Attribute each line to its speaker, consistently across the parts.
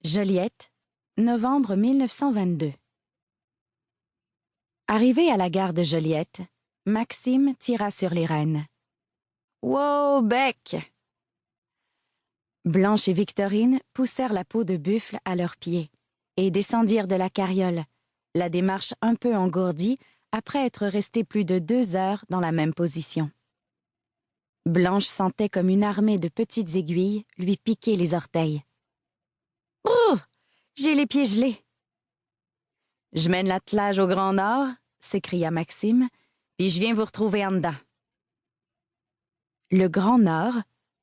Speaker 1: Joliette, novembre 1922. Arrivé à la gare de Joliette, Maxime tira sur les rênes. « Wow, bec !» Blanche et Victorine poussèrent la peau de buffle à leurs pieds et descendirent de la carriole, la démarche un peu engourdie après être restée plus de 2 heures dans la même position. Blanche sentait comme une armée de petites aiguilles lui piquer les orteils. « Oh! J'ai les pieds gelés! »« Je mène l'attelage au Grand Nord, » s'écria Maxime, « puis je viens vous retrouver en dedans. » Le Grand Nord,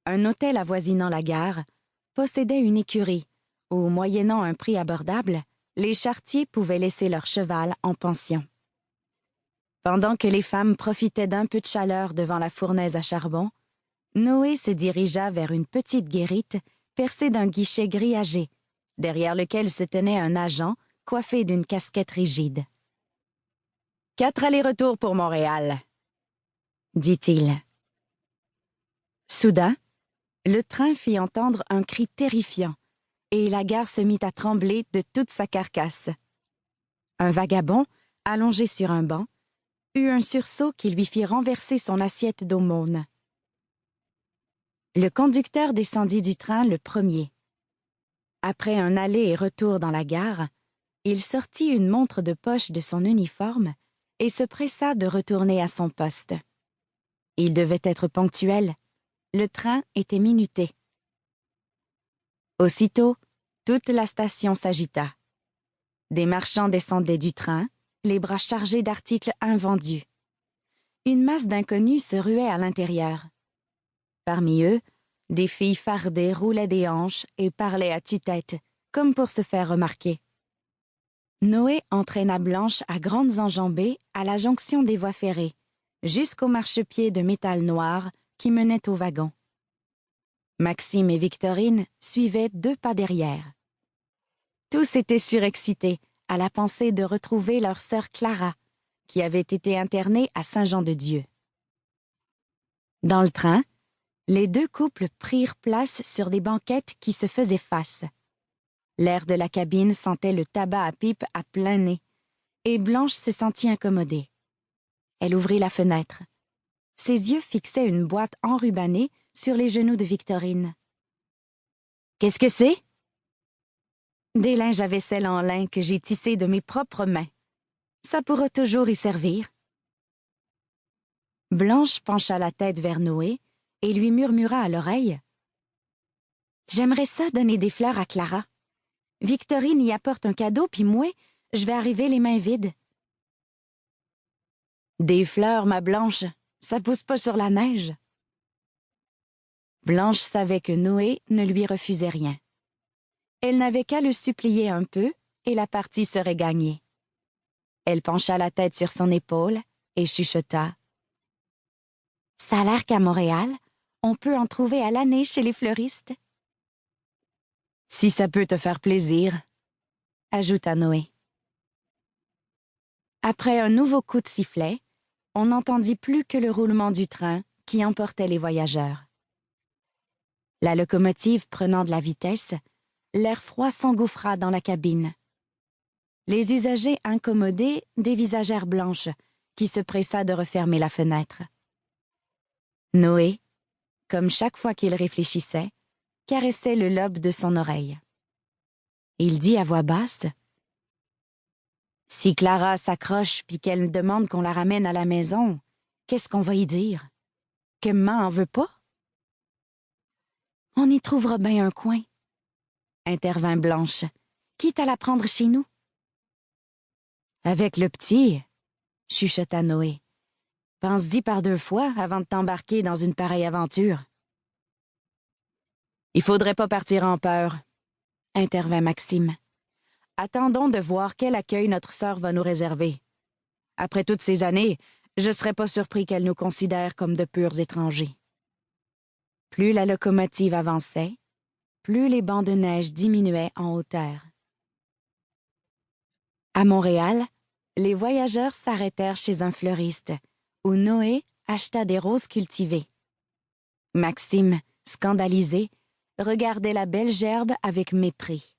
Speaker 1: un hôtel avoisinant la gare, possédait une écurie où, moyennant un prix abordable, les charretiers pouvaient laisser leur cheval en pension. Pendant que les femmes profitaient d'un peu de chaleur devant la fournaise à charbon, Noé se dirigea vers une petite guérite percée d'un guichet grillagé, derrière lequel se tenait un agent coiffé d'une casquette rigide. « 4 allers-retours pour Montréal, » dit-il. Soudain, le train fit entendre un cri terrifiant et la gare se mit à trembler de toute sa carcasse. Un vagabond, allongé sur un banc, eut un sursaut qui lui fit renverser son assiette d'aumône. Le conducteur descendit du train le premier. Après un aller et retour dans la gare, il sortit une montre de poche de son uniforme et se pressa de retourner à son poste. Il devait être ponctuel. Le train était minuté. Aussitôt, toute la station s'agita. Des marchands descendaient du train, les bras chargés d'articles invendus. Une masse d'inconnus se ruait à l'intérieur. Parmi eux, des filles fardées roulaient des hanches et parlaient à tue-tête, comme pour se faire remarquer. Noé entraîna Blanche à grandes enjambées à la jonction des voies ferrées, jusqu'au marchepied de métal noir qui menait au wagon. Maxime et Victorine suivaient 2 pas derrière. Tous étaient surexcités à la pensée de retrouver leur sœur Clara, qui avait été internée à Saint-Jean-de-Dieu. Dans le train, les 2 couples prirent place sur des banquettes qui se faisaient face. L'air de la cabine sentait le tabac à pipe à plein nez, et Blanche se sentit incommodée. Elle ouvrit la fenêtre. Ses yeux fixaient une boîte enrubannée sur les genoux de Victorine. « Qu'est-ce que c'est? »« Des linges à vaisselle en lin que j'ai tissés de mes propres mains. Ça pourra toujours y servir. » Blanche pencha la tête vers Noé et lui murmura à l'oreille. « J'aimerais ça donner des fleurs à Clara. Victorine y apporte un cadeau, puis moi, je vais arriver les mains vides. »« Des fleurs, ma Blanche, ça pousse pas sur la neige. » Blanche savait que Noé ne lui refusait rien. Elle n'avait qu'à le supplier un peu et la partie serait gagnée. Elle pencha la tête sur son épaule et chuchota. « Ça a l'air qu'à Montréal, on peut en trouver à l'année chez les fleuristes. »« Si ça peut te faire plaisir, » ajouta Noé. Après un nouveau coup de sifflet, on n'entendit plus que le roulement du train qui emportait les voyageurs. La locomotive prenant de la vitesse, l'air froid s'engouffra dans la cabine. Les usagers incommodés dévisagèrent Blanche, qui se pressa de refermer la fenêtre. Noé, comme chaque fois qu'il réfléchissait, caressait le lobe de son oreille. Il dit à voix basse, « Si Clara s'accroche puis qu'elle me demande qu'on la ramène à la maison, qu'est-ce qu'on va y dire? Que maman en veut pas? » « On y trouvera bien un coin, » intervint Blanche, « quitte à la prendre chez nous. »« Avec le petit, » chuchota Noé, « pense-y par 2 fois avant de t'embarquer dans une pareille aventure. »« Il faudrait pas partir en peur, » intervint Maxime. « Attendons de voir quel accueil notre sœur va nous réserver. Après toutes ces années, je serais pas surpris qu'elle nous considère comme de purs étrangers. » Plus la locomotive avançait, plus les bancs de neige diminuaient en hauteur. À Montréal, les voyageurs s'arrêtèrent chez un fleuriste, où Noé acheta des roses cultivées. Maxime, scandalisé, regardait la belle gerbe avec mépris.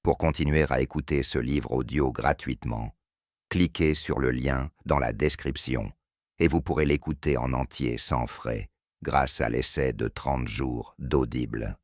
Speaker 2: Pour continuer à écouter ce livre audio gratuitement, cliquez sur le lien dans la description et vous pourrez l'écouter en entier sans frais grâce à l'essai de 30 jours d'Audible.